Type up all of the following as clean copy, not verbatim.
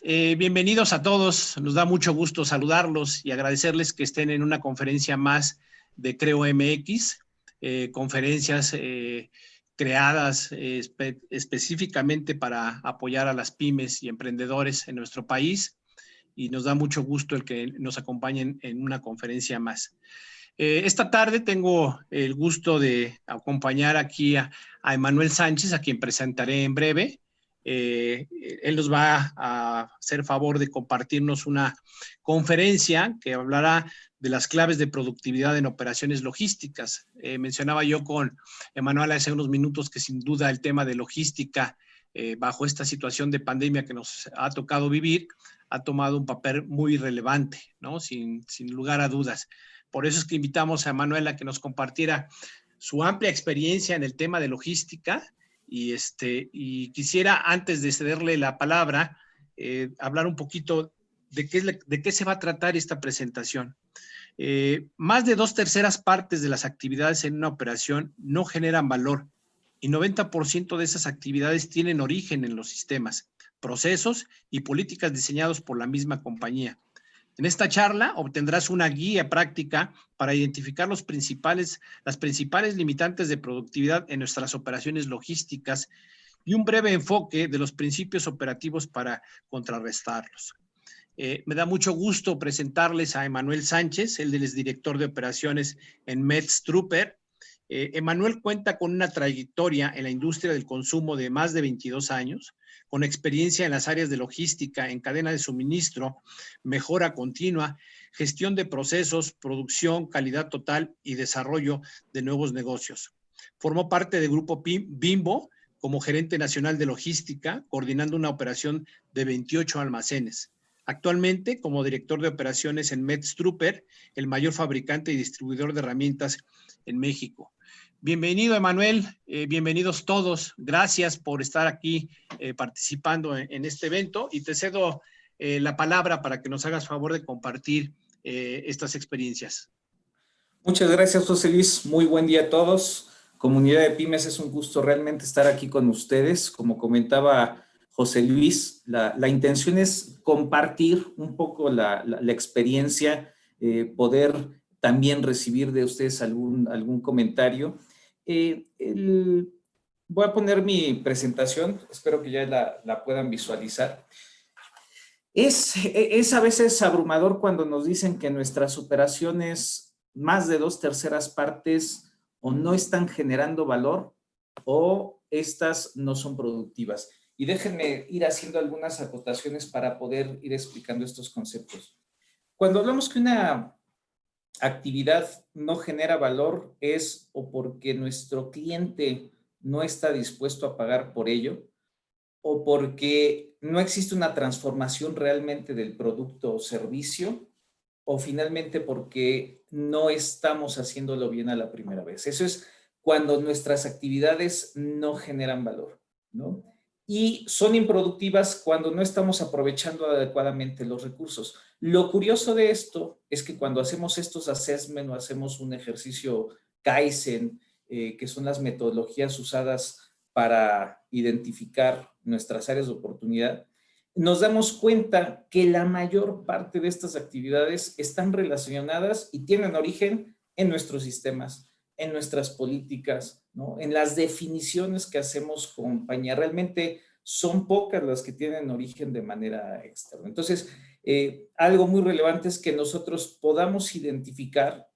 Bienvenidos a todos. Nos da mucho gusto saludarlos y agradecerles que estén en una conferencia más de Creo MX, conferencias creadas específicamente para apoyar a las pymes y emprendedores en nuestro país, y nos da mucho gusto el que nos acompañen en una conferencia más. Esta tarde tengo el gusto de acompañar aquí a Emanuel Sánchez, a quien presentaré en breve. Él nos va a hacer favor de compartirnos una conferencia que hablará de las claves de productividad en operaciones logísticas. Mencionaba yo con Emanuel hace unos minutos que sin duda el tema de logística bajo esta situación de pandemia que nos ha tocado vivir ha tomado un papel muy relevante, ¿no? Sin lugar a dudas. Por eso es que invitamos a Emanuel a que nos compartiera su amplia experiencia en el tema de logística. Y quisiera, antes de cederle la palabra, hablar un poquito de qué se va a tratar esta presentación. Más de 2/3 partes de las actividades en una operación no generan valor y 90% de esas actividades tienen origen en los sistemas, procesos y políticas diseñados por la misma compañía. En esta charla obtendrás una guía práctica para identificar las principales limitantes de productividad en nuestras operaciones logísticas y un breve enfoque de los principios operativos para contrarrestarlos. Me da mucho gusto presentarles a Emanuel Sánchez, él es director de operaciones en Metz Trooper. Emanuel cuenta con una trayectoria en la industria del consumo de más de 22 años, con experiencia en las áreas de logística, en cadena de suministro, mejora continua, gestión de procesos, producción, calidad total y desarrollo de nuevos negocios. Formó parte del grupo Bimbo como gerente nacional de logística, coordinando una operación de 28 almacenes. Actualmente, como director de operaciones en Metz Trooper, el mayor fabricante y distribuidor de herramientas en México. Bienvenido, Emanuel. Bienvenidos todos. Gracias por estar aquí participando en este evento, y te cedo la palabra para que nos hagas favor de compartir estas experiencias. Muchas gracias, José Luis. Muy buen día a todos. Comunidad de Pymes, es un gusto realmente estar aquí con ustedes. Como comentaba José Luis, la intención es compartir un poco la experiencia, poder también recibir de ustedes algún comentario. Voy a poner mi presentación, espero que ya la puedan visualizar. Es a veces abrumador cuando nos dicen que nuestras operaciones, más de 2/3 partes, o no están generando valor o estas no son productivas. Y déjenme ir haciendo algunas acotaciones para poder ir explicando estos conceptos. Cuando hablamos que una actividad no genera valor, es o porque nuestro cliente no está dispuesto a pagar por ello, o porque no existe una transformación realmente del producto o servicio, o finalmente porque no estamos haciéndolo bien a la primera vez. Eso es cuando nuestras actividades no generan valor, ¿no? Y son improductivas cuando no estamos aprovechando adecuadamente los recursos. Lo curioso de esto es que cuando hacemos estos assessment o hacemos un ejercicio Kaizen, que son las metodologías usadas para identificar nuestras áreas de oportunidad, nos damos cuenta que la mayor parte de estas actividades están relacionadas y tienen origen en nuestros sistemas, en nuestras políticas, ¿no? En las definiciones que hacemos como compañía. Realmente son pocas las que tienen origen de manera externa. Entonces, algo muy relevante es que nosotros podamos identificar,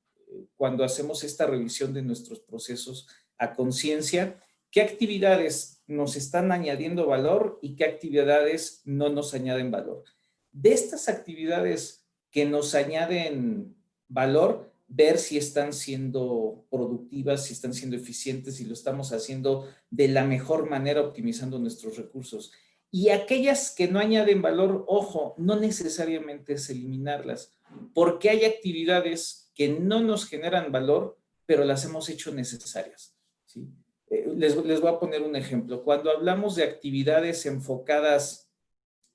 cuando hacemos esta revisión de nuestros procesos a conciencia, qué actividades nos están añadiendo valor y qué actividades no nos añaden valor. De estas actividades que nos añaden valor, ver si están siendo productivas, si están siendo eficientes, si lo estamos haciendo de la mejor manera, optimizando nuestros recursos. Y aquellas que no añaden valor, ojo, no necesariamente es eliminarlas, porque hay actividades que no nos generan valor, pero las hemos hecho necesarias, ¿sí? Les voy a poner un ejemplo. Cuando hablamos de actividades enfocadas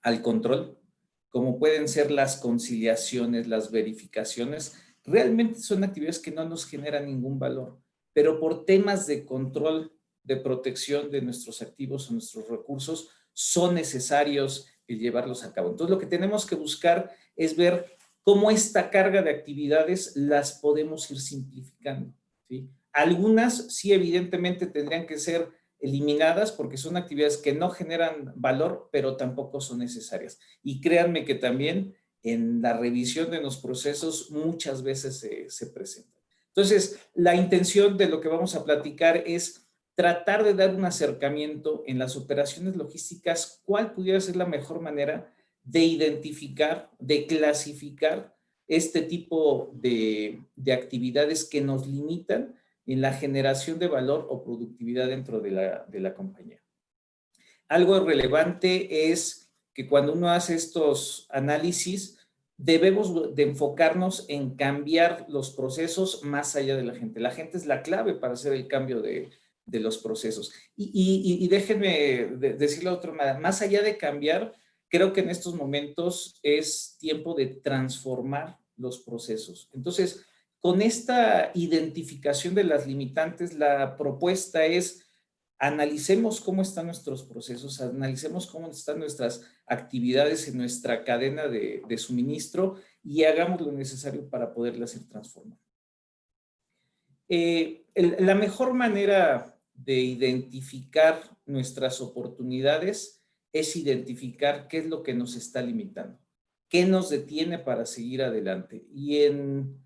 al control, como pueden ser las conciliaciones, las verificaciones, realmente son actividades que no nos generan ningún valor, pero por temas de control, de protección de nuestros activos o nuestros recursos, son necesarios llevarlos a cabo. Entonces, lo que tenemos que buscar es ver cómo esta carga de actividades las podemos ir simplificando, ¿sí? Algunas sí evidentemente tendrían que ser eliminadas porque son actividades que no generan valor, pero tampoco son necesarias. Y créanme que también en la revisión de los procesos muchas veces se presentan. Entonces, la intención de lo que vamos a platicar es tratar de dar un acercamiento en las operaciones logísticas, cuál pudiera ser la mejor manera de identificar, de clasificar este tipo de actividades que nos limitan en la generación de valor o productividad dentro de la compañía. Algo relevante es que cuando uno hace estos análisis, debemos de enfocarnos en cambiar los procesos más allá de la gente. La gente es la clave para hacer el cambio de los procesos. Y déjenme decirlo de otra manera, más allá de cambiar, creo que en estos momentos es tiempo de transformar los procesos. Entonces, con esta identificación de las limitantes, la propuesta es analicemos cómo están nuestros procesos, analicemos cómo están nuestras actividades en nuestra cadena de suministro y hagamos lo necesario para poderlas ir transformando. La mejor manera de identificar nuestras oportunidades es identificar qué es lo que nos está limitando, qué nos detiene para seguir adelante. Y en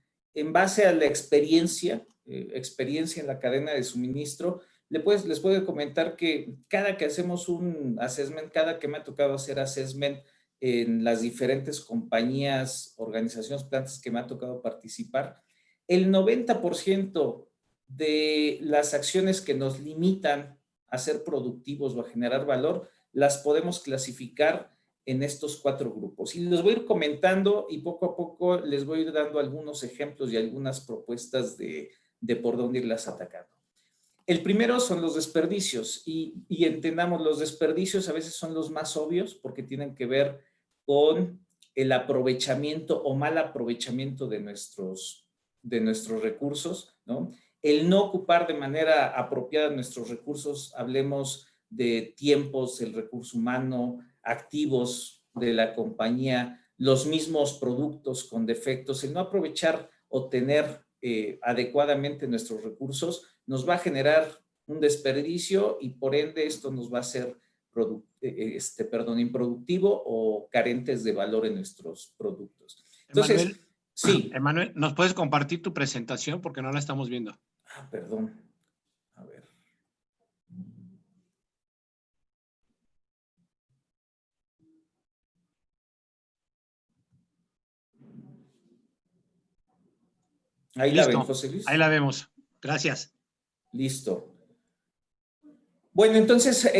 base a la experiencia en la cadena de suministro, les puedo comentar que cada que hacemos un assessment, cada que me ha tocado hacer assessment en las diferentes compañías, organizaciones, plantas que me ha tocado participar, el 90% de las acciones que nos limitan a ser productivos o a generar valor, las podemos clasificar en estos 4 grupos. Y los voy a ir comentando y poco a poco les voy a ir dando algunos ejemplos y algunas propuestas de por dónde irlas atacando. El primero son los desperdicios y entendamos, los desperdicios a veces son los más obvios porque tienen que ver con el aprovechamiento o mal aprovechamiento de nuestros recursos, ¿no? El no ocupar de manera apropiada nuestros recursos, hablemos de tiempos, el recurso humano, activos de la compañía, los mismos productos con defectos, el no aprovechar o tener adecuadamente nuestros recursos nos va a generar un desperdicio y por ende esto nos va a hacer improductivo o carentes de valor en nuestros productos. Entonces, Emanuel, sí. Emanuel, ¿nos puedes compartir tu presentación? Porque no la estamos viendo. Perdón. A ver. Ahí Listo. la ven, José Luis. Ahí la vemos. Gracias. Listo. Bueno, entonces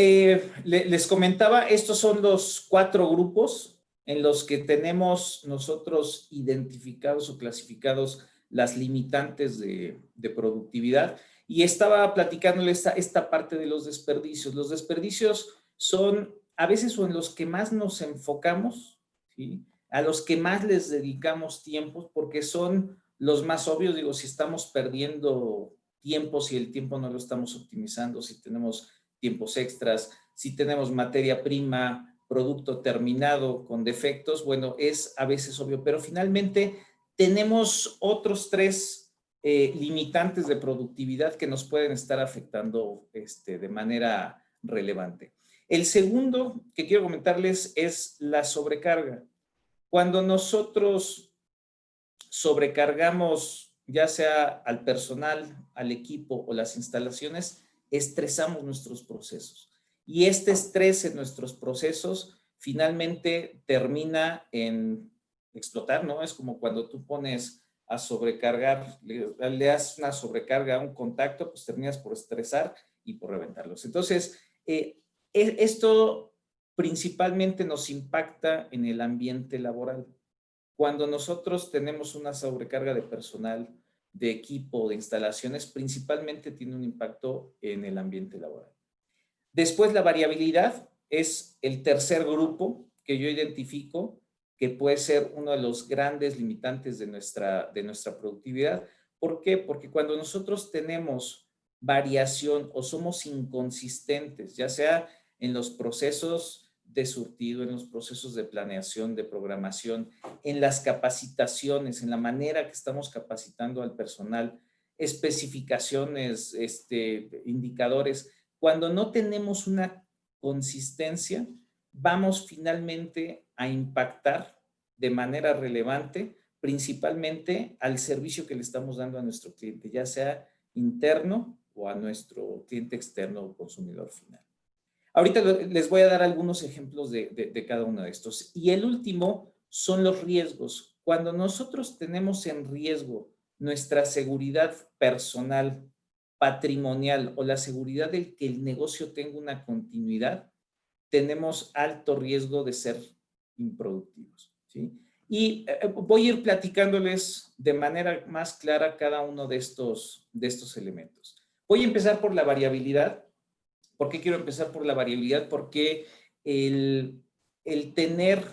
les comentaba, estos son los 4 grupos en los que tenemos nosotros identificados o clasificados las limitantes de productividad. Y estaba platicándole esta parte de los desperdicios. Los desperdicios son a veces en los que más nos enfocamos, ¿sí? A los que más les dedicamos tiempo, porque son los más obvios. Digo, si estamos perdiendo tiempo, si el tiempo no lo estamos optimizando, si tenemos tiempos extras, si tenemos materia prima, producto terminado con defectos, bueno, es a veces obvio, pero finalmente tenemos otros 3 limitantes de productividad que nos pueden estar afectando de manera relevante. El segundo que quiero comentarles es la sobrecarga. Cuando nosotros sobrecargamos ya sea al personal, al equipo o las instalaciones, estresamos nuestros procesos. Y este estrés en nuestros procesos finalmente termina en explotar, ¿no? Es como cuando tú pones a sobrecargar, le das una sobrecarga a un contacto, pues terminas por estresar y por reventarlos. Entonces, esto principalmente nos impacta en el ambiente laboral. Cuando nosotros tenemos una sobrecarga de personal, de equipo, de instalaciones, principalmente tiene un impacto en el ambiente laboral. Después, la variabilidad es el tercer grupo que yo identifico que puede ser uno de los grandes limitantes de nuestra productividad. ¿Por qué? Porque cuando nosotros tenemos variación o somos inconsistentes, ya sea en los procesos de surtido, en los procesos de planeación, de programación, en las capacitaciones, en la manera que estamos capacitando al personal, especificaciones, indicadores. Cuando no tenemos una consistencia, vamos finalmente a impactar de manera relevante, principalmente al servicio que le estamos dando a nuestro cliente, ya sea interno o a nuestro cliente externo o consumidor final. Ahorita les voy a dar algunos ejemplos de cada uno de estos. Y el último son los riesgos. Cuando nosotros tenemos en riesgo nuestra seguridad personal, patrimonial o la seguridad de que el negocio tenga una continuidad, tenemos alto riesgo de ser improductivos, ¿sí? Y voy a ir platicándoles de manera más clara cada uno de estos elementos. Voy a empezar por la variabilidad. ¿Por qué quiero empezar por la variabilidad? Porque el tener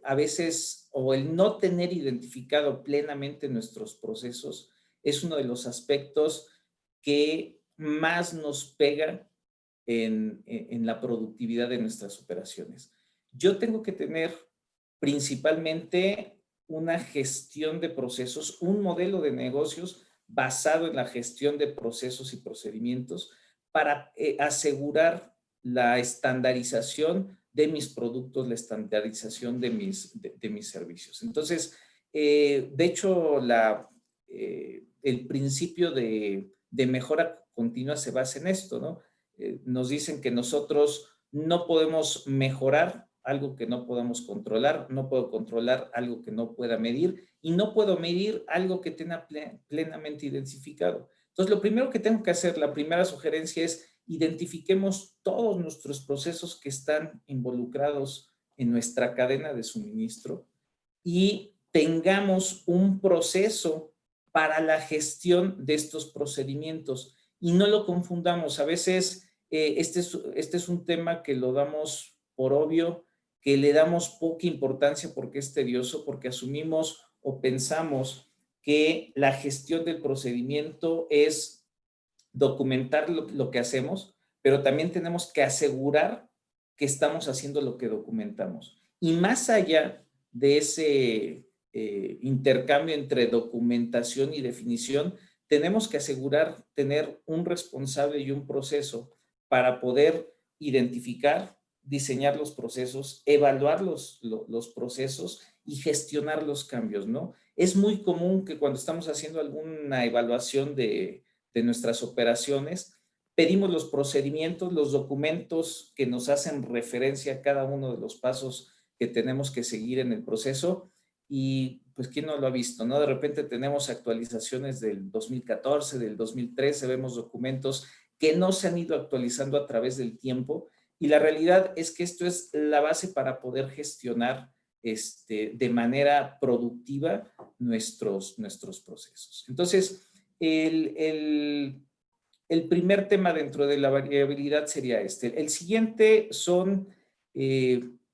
a veces o el no tener identificado plenamente nuestros procesos es uno de los aspectos que más nos pega en la productividad de nuestras operaciones. Yo tengo que tener principalmente una gestión de procesos, un modelo de negocios basado en la gestión de procesos y procedimientos para asegurar la estandarización de mis productos, la estandarización de mis servicios. Entonces, de hecho, el principio de mejora continua se basa en esto, ¿no? Nos dicen que nosotros no podemos mejorar algo que no podamos controlar, no puedo controlar algo que no pueda medir y no puedo medir algo que tenga plenamente identificado. Entonces, lo primero que tengo que hacer, la primera sugerencia es identifiquemos todos nuestros procesos que están involucrados en nuestra cadena de suministro y tengamos un proceso para la gestión de estos procedimientos y no lo confundamos. A veces este es un tema que lo damos por obvio, que le damos poca importancia porque es tedioso, porque asumimos o pensamos que la gestión del procedimiento es documentar lo que hacemos, pero también tenemos que asegurar que estamos haciendo lo que documentamos. Y más allá de ese intercambio entre documentación y definición, tenemos que asegurar tener un responsable y un proceso para poder identificar, diseñar los procesos, evaluar los procesos y gestionar los cambios, ¿no? Es muy común que cuando estamos haciendo alguna evaluación de nuestras operaciones, pedimos los procedimientos, los documentos que nos hacen referencia a cada uno de los pasos que tenemos que seguir en el proceso y pues quién no lo ha visto, ¿no? De repente tenemos actualizaciones del 2014, del 2013, vemos documentos que no se han ido actualizando a través del tiempo y la realidad es que esto es la base para poder gestionar de manera productiva nuestros procesos. Entonces, el primer tema dentro de la variabilidad sería este. El siguiente son,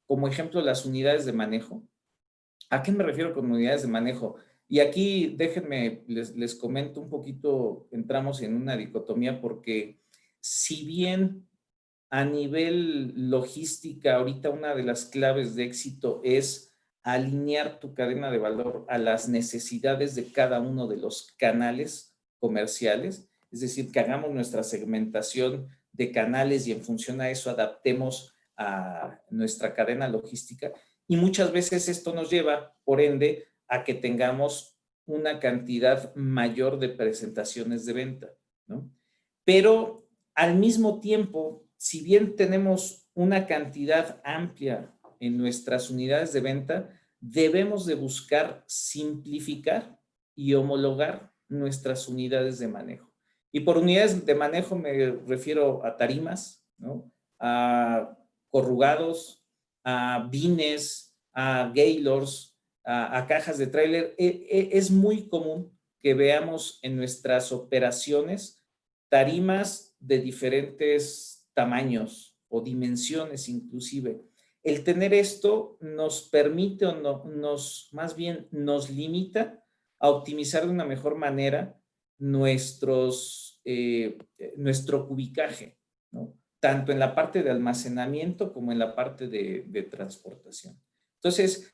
como ejemplo, las unidades de manejo. ¿A qué me refiero con unidades de manejo? Y aquí déjenme, les comento un poquito, entramos en una dicotomía porque si bien a nivel logística, ahorita una de las claves de éxito es alinear tu cadena de valor a las necesidades de cada uno de los canales comerciales, es decir, que hagamos nuestra segmentación de canales y en función a eso adaptemos a nuestra cadena logística. Y muchas veces esto nos lleva, por ende, a que tengamos una cantidad mayor de presentaciones de venta, ¿no? Pero al mismo tiempo, si bien tenemos una cantidad amplia en nuestras unidades de venta, debemos de buscar simplificar y homologar nuestras unidades de manejo. Y por unidades de manejo me refiero a tarimas, ¿no? A corrugados, a bines, a gaylords, a cajas de tráiler. Es muy común que veamos en nuestras operaciones tarimas de diferentes tamaños o dimensiones inclusive. El tener esto nos permite o no, más bien nos limita a optimizar de una mejor manera nuestro cubicaje, ¿no? tanto en la parte de almacenamiento como en la parte de transportación. Entonces,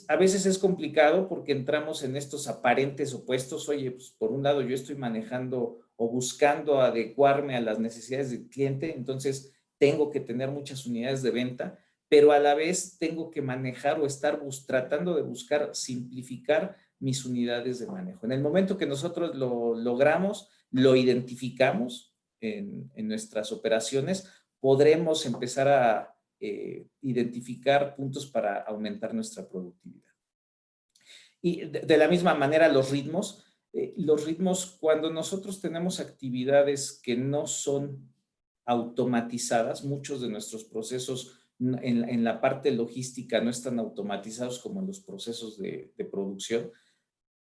a veces es complicado porque entramos en estos aparentes opuestos. Oye, pues por un lado yo estoy manejando o buscando adecuarme a las necesidades del cliente, entonces tengo que tener muchas unidades de venta, pero a la vez tengo que manejar o estar tratando de buscar simplificar mis unidades de manejo. En el momento que nosotros lo logramos, lo identificamos en nuestras operaciones, podremos empezar a identificar puntos para aumentar nuestra productividad. Y de la misma manera los ritmos, cuando nosotros tenemos actividades que no son automatizadas, muchos de nuestros procesos en la parte logística no están automatizados como en los procesos de producción,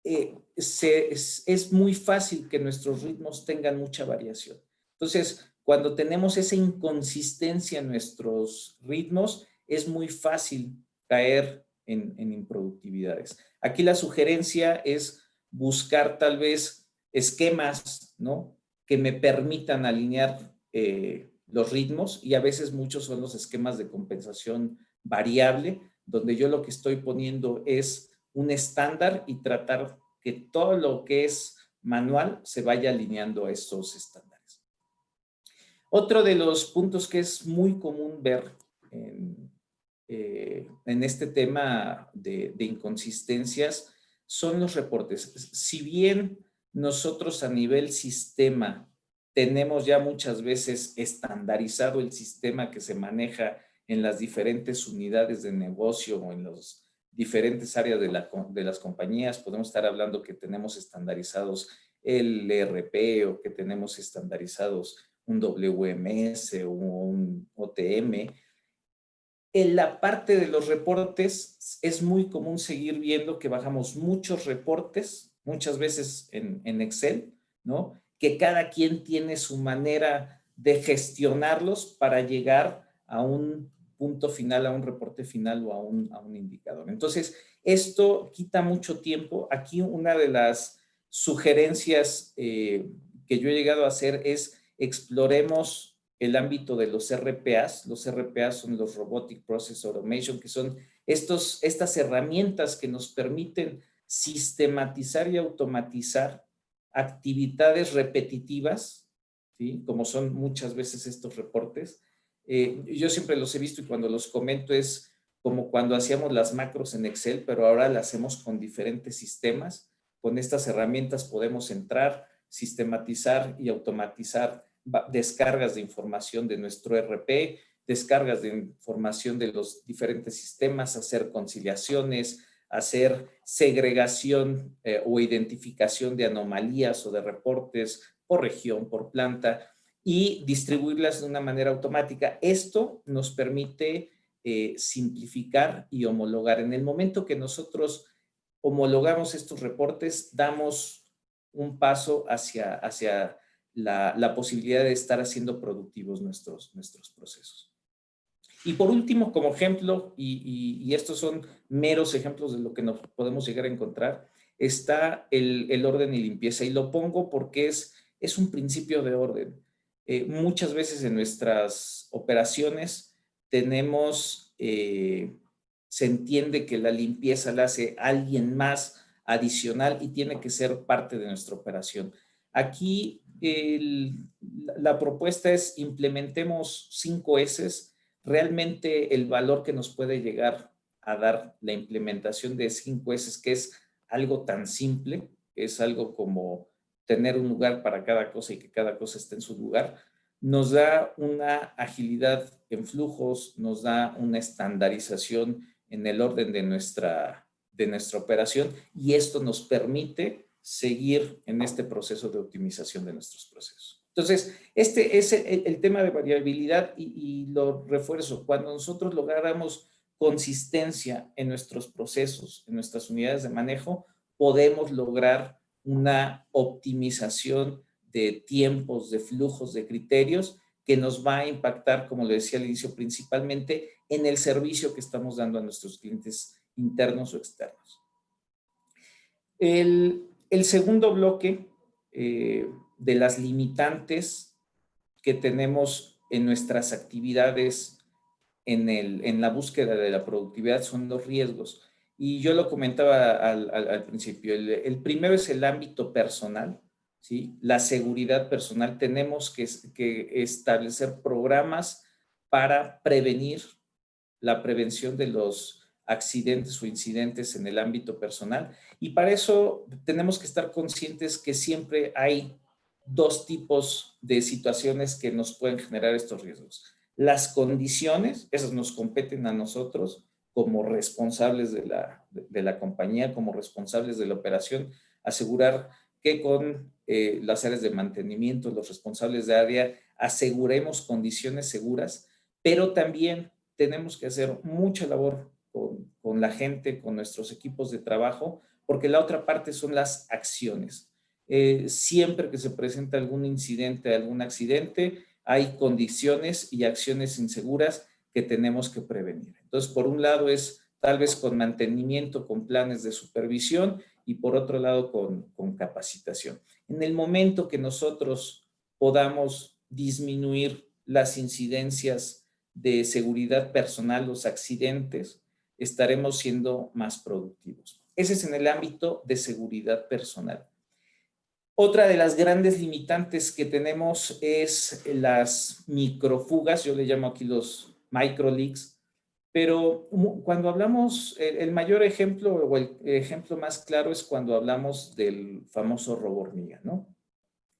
es muy fácil que nuestros ritmos tengan mucha variación. Entonces, cuando tenemos esa inconsistencia en nuestros ritmos, es muy fácil caer en improductividades. Aquí la sugerencia es buscar tal vez esquemas, ¿no?, que me permitan alinear los ritmos, y a veces muchos son los esquemas de compensación variable, donde yo lo que estoy poniendo es un estándar y tratar que todo lo que es manual se vaya alineando a estos estándares. Otro de los puntos que es muy común ver en este tema de inconsistencias son los reportes. Si bien nosotros a nivel sistema tenemos ya muchas veces estandarizado el sistema que se maneja en las diferentes unidades de negocio o en los diferentes áreas de las compañías, podemos estar hablando que tenemos estandarizados el ERP o que tenemos estandarizados un WMS o un OTM. En la parte de los reportes es muy común seguir viendo que bajamos muchos reportes, muchas veces en Excel, ¿no?, que cada quien tiene su manera de gestionarlos para llegar a un punto final, a un reporte final o a un indicador. Entonces, esto quita mucho tiempo. Aquí una de las sugerencias que yo he llegado a hacer es exploremos el ámbito de los RPAs. Los RPAs son los Robotic Process Automation, que son estas herramientas que nos permiten sistematizar y automatizar actividades repetitivas, ¿sí?, como son muchas veces estos reportes. Yo siempre los he visto y cuando los comento es como cuando hacíamos las macros en Excel, pero ahora las hacemos con diferentes sistemas. Con estas herramientas podemos entrar, sistematizar y automatizar descargas de información de nuestro ERP, descargas de información de los diferentes sistemas, hacer conciliaciones, hacer segregación o identificación de anomalías o de reportes por región, por planta, y distribuirlas de una manera automática. Esto nos permite simplificar y homologar. En el momento que nosotros homologamos estos reportes, damos un paso hacia la posibilidad de estar haciendo productivos nuestros procesos. Y por último, como ejemplo, y estos son meros ejemplos de lo que nos podemos llegar a encontrar, está el orden y limpieza. Y lo pongo porque es un principio de orden. Muchas veces en nuestras operaciones tenemos, se entiende que la limpieza la hace alguien más adicional y tiene que ser parte de nuestra operación. Aquí la propuesta es implementemos 5 S's. Realmente el valor que nos puede llegar a dar la implementación de 5 S's, que es algo tan simple, es algo como tener un lugar para cada cosa y que cada cosa esté en su lugar, nos da una agilidad en flujos, nos da una estandarización en el orden de nuestra operación, y esto nos permite seguir en este proceso de optimización de nuestros procesos. Entonces, este es el tema de variabilidad y lo refuerzo. Cuando nosotros logramos consistencia en nuestros procesos, en nuestras unidades de manejo, podemos lograr una optimización de tiempos, de flujos, de criterios que nos va a impactar, como le decía al inicio, principalmente en el servicio que estamos dando a nuestros clientes internos o externos. El segundo bloque de las limitantes que tenemos en nuestras actividades en la búsqueda de la productividad son los riesgos. Y yo lo comentaba al principio. El primero es el ámbito personal, ¿sí? La seguridad personal. Tenemos que establecer programas para prevenir la prevención de los accidentes o incidentes en el ámbito personal. Y para eso tenemos que estar conscientes que siempre hay dos tipos de situaciones que nos pueden generar estos riesgos. Las condiciones, esas nos competen a nosotros como responsables de la compañía, como responsables de la operación, asegurar que con las áreas de mantenimiento, los responsables de área, aseguremos condiciones seguras, pero también tenemos que hacer mucha labor con la gente, con nuestros equipos de trabajo, porque la otra parte son las acciones. Siempre que se presenta algún incidente, algún accidente, hay condiciones y acciones inseguras que tenemos que prevenir. Entonces, por un lado es tal vez con mantenimiento, con planes de supervisión y por otro lado con capacitación. En el momento que nosotros podamos disminuir las incidencias de seguridad personal, los accidentes, estaremos siendo más productivos. Ese es en el ámbito de seguridad personal. Otra de las grandes limitantes que tenemos es las microfugas, yo le llamo aquí los microleaks, pero cuando hablamos, el mayor ejemplo o el ejemplo más claro es cuando hablamos del famoso robo hormiga, ¿no?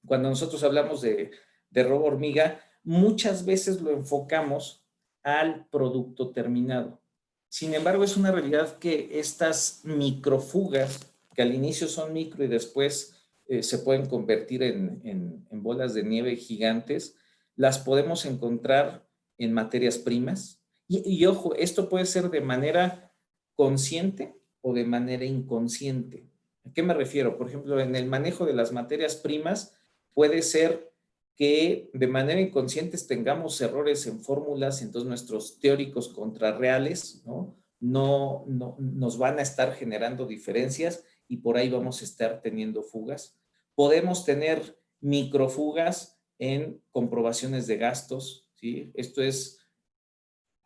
Cuando nosotros hablamos de robo hormiga, muchas veces lo enfocamos al producto terminado. Sin embargo, es una realidad que estas microfugas, que al inicio son micro y después se pueden convertir en bolas de nieve gigantes, las podemos encontrar en materias primas. Y ojo, esto puede ser de manera consciente o de manera inconsciente. ¿A qué me refiero? Por ejemplo, en el manejo de las materias primas, puede ser que de manera inconsciente tengamos errores en fórmulas, entonces nuestros teóricos contrarreales, ¿no? No nos van a estar generando diferencias y por ahí vamos a estar teniendo fugas. Podemos tener microfugas en comprobaciones de gastos, ¿sí? Esto es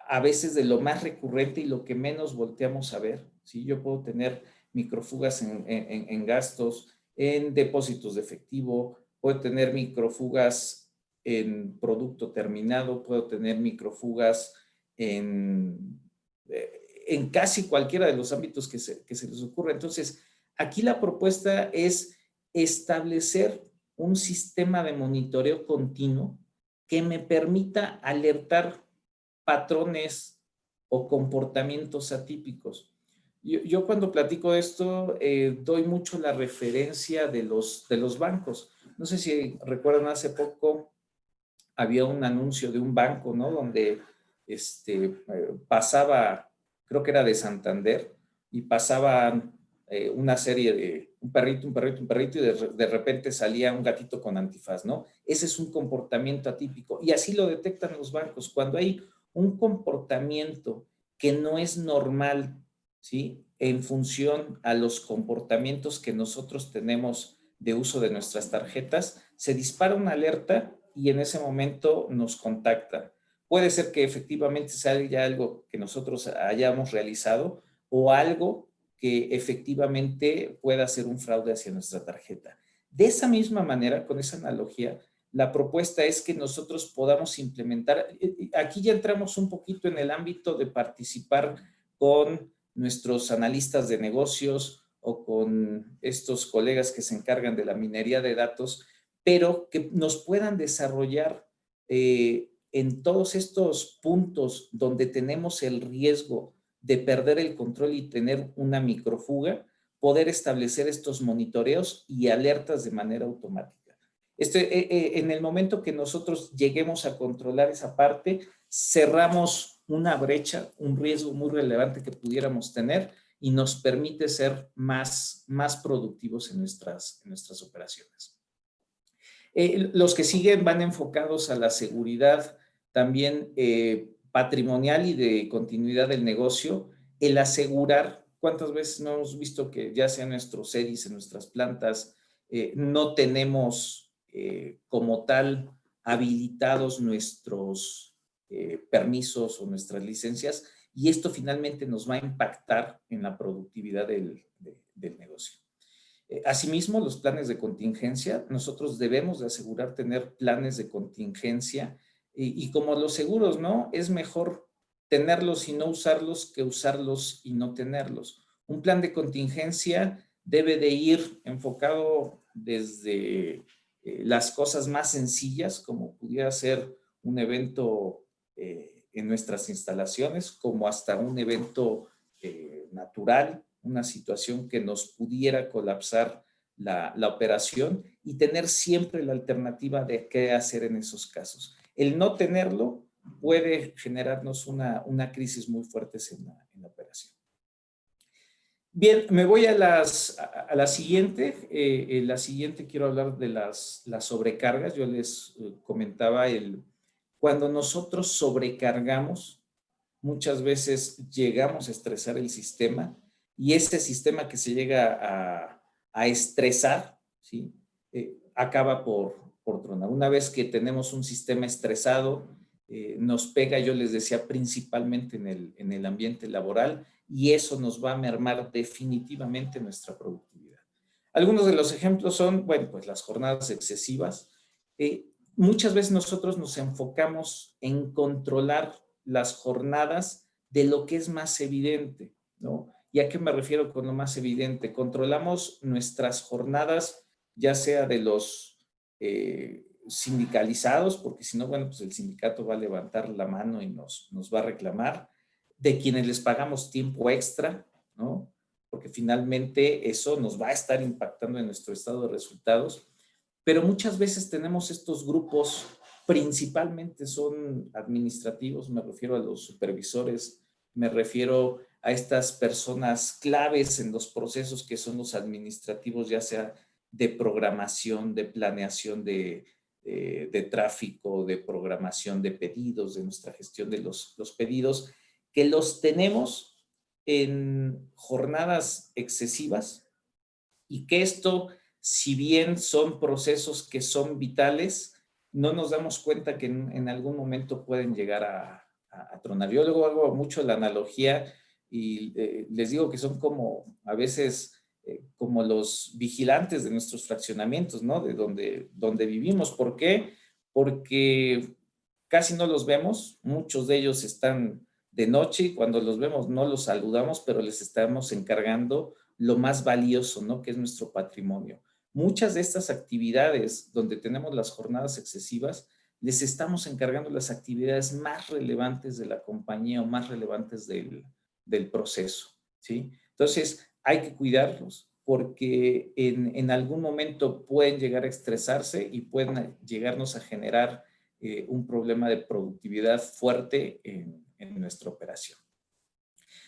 a veces de lo más recurrente y lo que menos volteamos a ver, ¿sí? Yo puedo tener microfugas en gastos, en depósitos de efectivo, puedo tener microfugas en producto terminado, puedo tener microfugas en casi cualquiera de los ámbitos que se les ocurra. Entonces, aquí la propuesta es establecer un sistema de monitoreo continuo que me permita alertar patrones o comportamientos atípicos. Yo cuando platico de esto, doy mucho la referencia de los bancos. No sé si recuerdan, hace poco había un anuncio de un banco, ¿no? Donde pasaba, creo que era de Santander, y pasaban una serie de un perrito, y de repente salía un gatito con antifaz, ¿no? Ese es un comportamiento atípico, y así lo detectan los bancos. Cuando hay un comportamiento que no es normal, ¿sí? En función a los comportamientos que nosotros tenemos de uso de nuestras tarjetas, se dispara una alerta y en ese momento nos contacta. Puede ser que efectivamente salga algo que nosotros hayamos realizado o algo que efectivamente pueda ser un fraude hacia nuestra tarjeta. De esa misma manera, con esa analogía, la propuesta es que nosotros podamos implementar, aquí ya entramos un poquito en el ámbito de participar con nuestros analistas de negocios o con estos colegas que se encargan de la minería de datos, pero que nos puedan desarrollar en todos estos puntos donde tenemos el riesgo de perder el control y tener una microfuga, poder establecer estos monitoreos y alertas de manera automática. En el momento que nosotros lleguemos a controlar esa parte, cerramos una brecha, un riesgo muy relevante que pudiéramos tener y nos permite ser más productivos en nuestras operaciones. Los que siguen van enfocados a la seguridad también patrimonial y de continuidad del negocio, el asegurar. ¿Cuántas veces no hemos visto que ya sea en nuestros EDIs, en nuestras plantas, no tenemos como tal habilitados nuestros permisos o nuestras licencias, y esto finalmente nos va a impactar en la productividad del negocio. Asimismo, los planes de contingencia, nosotros debemos de asegurar tener planes de contingencia y como los seguros, ¿no? Es mejor tenerlos y no usarlos que usarlos y no tenerlos. Un plan de contingencia debe de ir enfocado desde las cosas más sencillas, como pudiera ser un evento en nuestras instalaciones, como hasta un evento natural, una situación que nos pudiera colapsar la operación, y tener siempre la alternativa de qué hacer en esos casos. El no tenerlo puede generarnos una crisis muy fuerte en la operación. Bien, me voy a la siguiente. La siguiente quiero hablar de las sobrecargas. Yo les comentaba cuando nosotros sobrecargamos, muchas veces llegamos a estresar el sistema, y ese sistema que se llega a estresar, ¿sí? Acaba por tronar. Una vez que tenemos un sistema estresado, nos pega, yo les decía, principalmente en el ambiente laboral, y eso nos va a mermar definitivamente nuestra productividad. Algunos de los ejemplos son, bueno, pues las jornadas excesivas. Muchas veces nosotros nos enfocamos en controlar las jornadas de lo que es más evidente, ¿no? ¿Y a qué me refiero con lo más evidente? Controlamos nuestras jornadas, ya sea de los sindicalizados, porque si no, bueno, pues el sindicato va a levantar la mano y nos va a reclamar, de quienes les pagamos tiempo extra, ¿no? Porque finalmente eso nos va a estar impactando en nuestro estado de resultados. Pero muchas veces tenemos estos grupos, principalmente son administrativos, me refiero a los supervisores, me refiero a estas personas claves en los procesos que son los administrativos, ya sea de programación, de planeación de tráfico, de programación de pedidos, de nuestra gestión de los pedidos, que los tenemos en jornadas excesivas, y que esto, si bien son procesos que son vitales, no nos damos cuenta que en algún momento pueden llegar a tronar. Yo luego hago mucho la analogía y les digo que son como a veces como los vigilantes de nuestros fraccionamientos, ¿no? De donde vivimos. ¿Por qué? Porque casi no los vemos, muchos de ellos están de noche, y cuando los vemos no los saludamos, pero les estamos encargando lo más valioso, ¿no? Que es nuestro patrimonio. Muchas de estas actividades donde tenemos las jornadas excesivas, les estamos encargando las actividades más relevantes de la compañía o más relevantes del proceso, ¿sí? Entonces, hay que cuidarlos porque en algún momento pueden llegar a estresarse y pueden llegarnos a generar un problema de productividad fuerte en nuestra operación.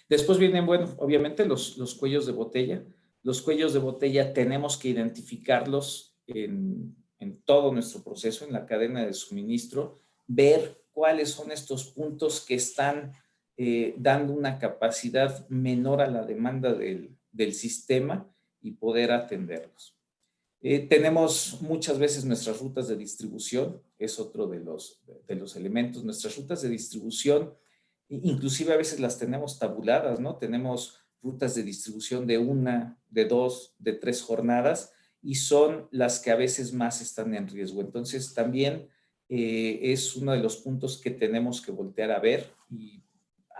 Después vienen, bueno, obviamente los cuellos de botella. Los cuellos de botella tenemos que identificarlos en todo nuestro proceso, en la cadena de suministro, ver cuáles son estos puntos que están dando una capacidad menor a la demanda del sistema y poder atenderlos. Tenemos muchas veces nuestras rutas de distribución, es otro de los elementos. Nuestras rutas de distribución, inclusive a veces las tenemos tabuladas, ¿no? Tenemos rutas de distribución de 1, de 2, de 3 jornadas, y son las que a veces más están en riesgo. Entonces también es uno de los puntos que tenemos que voltear a ver y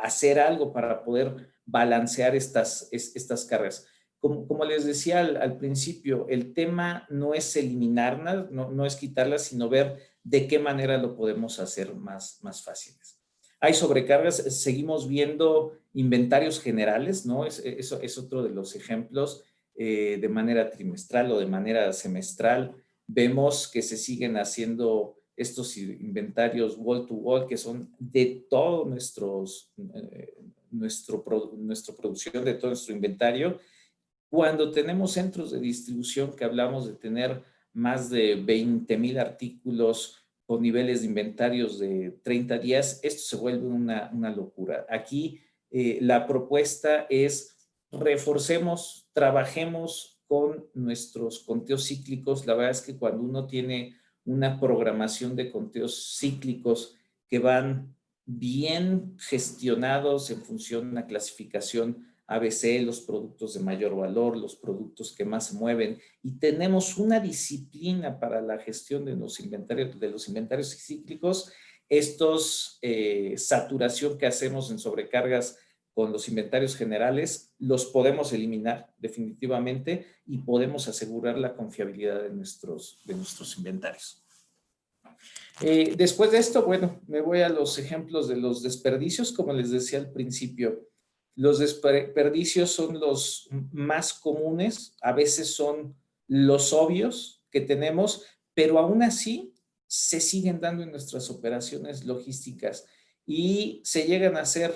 hacer algo para poder balancear estas cargas. Como les decía al principio, el tema no es eliminarlas, no es quitarlas, sino ver de qué manera lo podemos hacer más fáciles. Hay sobrecargas, seguimos viendo inventarios generales, ¿no? Eso es otro de los ejemplos, de manera trimestral o de manera semestral. Vemos que se siguen haciendo estos inventarios wall to wall, que son de todo nuestra producción, de todo nuestro inventario. Cuando tenemos centros de distribución que hablamos de tener más de 20,000 artículos con niveles de inventarios de 30 días, esto se vuelve una locura. Aquí la propuesta es reforcemos, trabajemos con nuestros conteos cíclicos. La verdad es que cuando uno tiene una programación de conteos cíclicos que van bien gestionados en función de una clasificación ABC, los productos de mayor valor, los productos que más se mueven, y tenemos una disciplina para la gestión de los inventarios cíclicos. Estos saturación que hacemos en sobrecargas con los inventarios generales, los podemos eliminar definitivamente y podemos asegurar la confiabilidad de nuestros inventarios. Después de esto, bueno, me voy a los ejemplos de los desperdicios. Como les decía al principio, los desperdicios son los más comunes, a veces son los obvios que tenemos, pero aún así se siguen dando en nuestras operaciones logísticas y se llegan a ser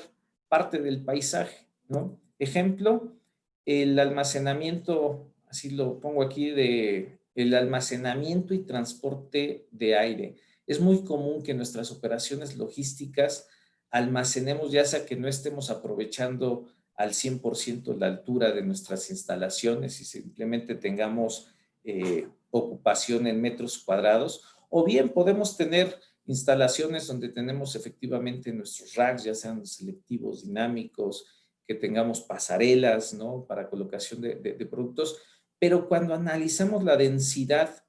parte del paisaje, ¿no? Ejemplo, el almacenamiento, así lo pongo aquí, el almacenamiento y transporte de aire. Es muy común que en nuestras operaciones logísticas almacenemos, ya sea que no estemos aprovechando al 100% la altura de nuestras instalaciones y simplemente tengamos ocupación en metros cuadrados, o bien podemos tener instalaciones donde tenemos efectivamente nuestros racks, ya sean selectivos, dinámicos, que tengamos pasarelas, ¿no?, para colocación de productos, pero cuando analizamos la densidad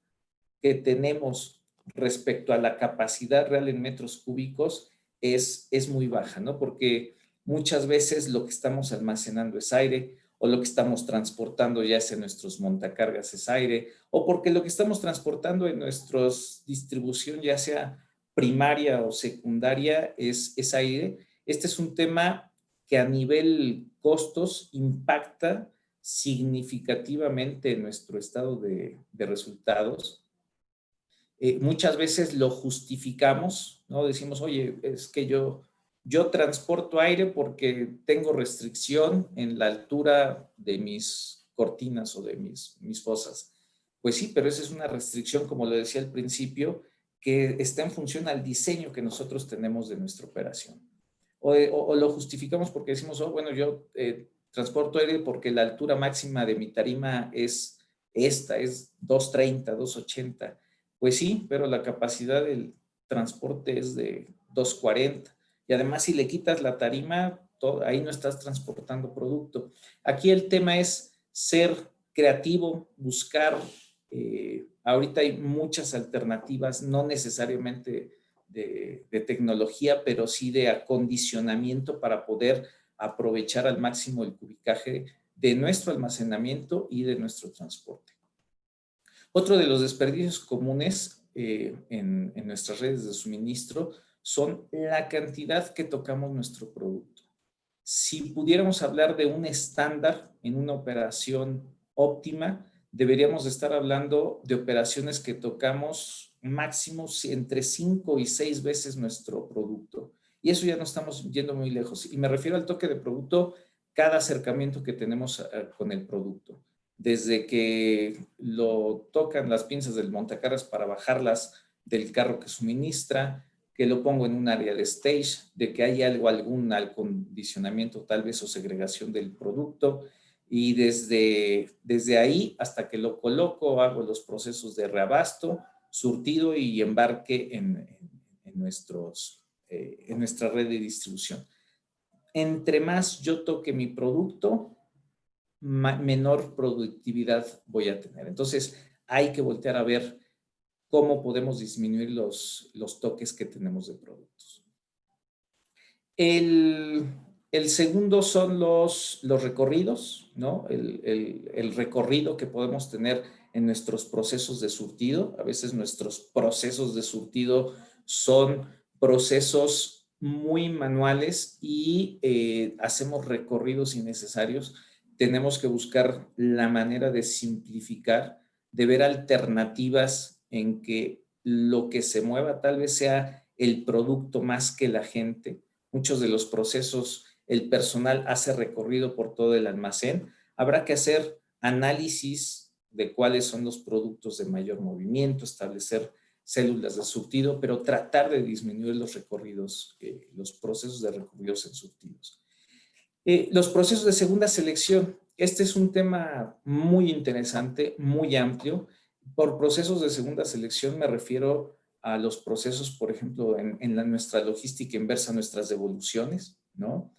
que tenemos respecto a la capacidad real en metros cúbicos, es muy baja, ¿no? Porque muchas veces lo que estamos almacenando es aire, o lo que estamos transportando ya sea en nuestros montacargas es aire, o porque lo que estamos transportando en nuestra distribución, ya sea primaria o secundaria, es aire. Este es un tema que a nivel costos impacta significativamente en nuestro estado de resultados. Muchas veces lo justificamos, ¿no? Decimos, oye, es que yo transporto aire porque tengo restricción en la altura de mis cortinas o de mis fosas. Pues sí, pero esa es una restricción, como lo decía al principio, que está en función al diseño que nosotros tenemos de nuestra operación. O lo justificamos porque decimos, oh, bueno, yo transporto aire porque la altura máxima de mi tarima es esta, es 230, 280. Pues sí, pero la capacidad del transporte es de 240. Y además, si le quitas la tarima, ahí no estás transportando producto. Aquí el tema es ser creativo, buscar. Ahorita hay muchas alternativas, no necesariamente de tecnología, pero sí de acondicionamiento para poder aprovechar al máximo el cubicaje de nuestro almacenamiento y de nuestro transporte. Otro de los desperdicios comunes en nuestras redes de suministro son la cantidad que tocamos nuestro producto. Si pudiéramos hablar de un estándar en una operación óptima, deberíamos estar hablando de operaciones que tocamos máximo entre 5 y 6 veces nuestro producto. Y eso ya no estamos yendo muy lejos. Y me refiero al toque de producto, cada acercamiento que tenemos con el producto. Desde que lo tocan las pinzas del montacargas para bajarlas del carro que suministra, que lo pongo en un área de stage, de que hay algún acondicionamiento tal vez o segregación del producto, y desde ahí hasta que lo coloco, hago los procesos de reabasto, surtido y embarque en nuestra red de distribución. Entre más yo toque mi producto, menor productividad voy a tener. Entonces, hay que voltear a ver cómo podemos disminuir los toques que tenemos de productos. El segundo son los recorridos, ¿no? El recorrido que podemos tener en nuestros procesos de surtido. A veces nuestros procesos de surtido son procesos muy manuales y hacemos recorridos innecesarios. Tenemos que buscar la manera de simplificar, de ver alternativas en que lo que se mueva tal vez sea el producto más que la gente. Muchos de los procesos, el personal hace recorrido por todo el almacén. Habrá que hacer análisis de cuáles son los productos de mayor movimiento, establecer células de surtido, pero tratar de disminuir los recorridos, los procesos de recorridos en surtidos. Los procesos de segunda selección. Este es un tema muy interesante, muy amplio. Por procesos de segunda selección me refiero a los procesos, por ejemplo, nuestra logística inversa, nuestras devoluciones, ¿no?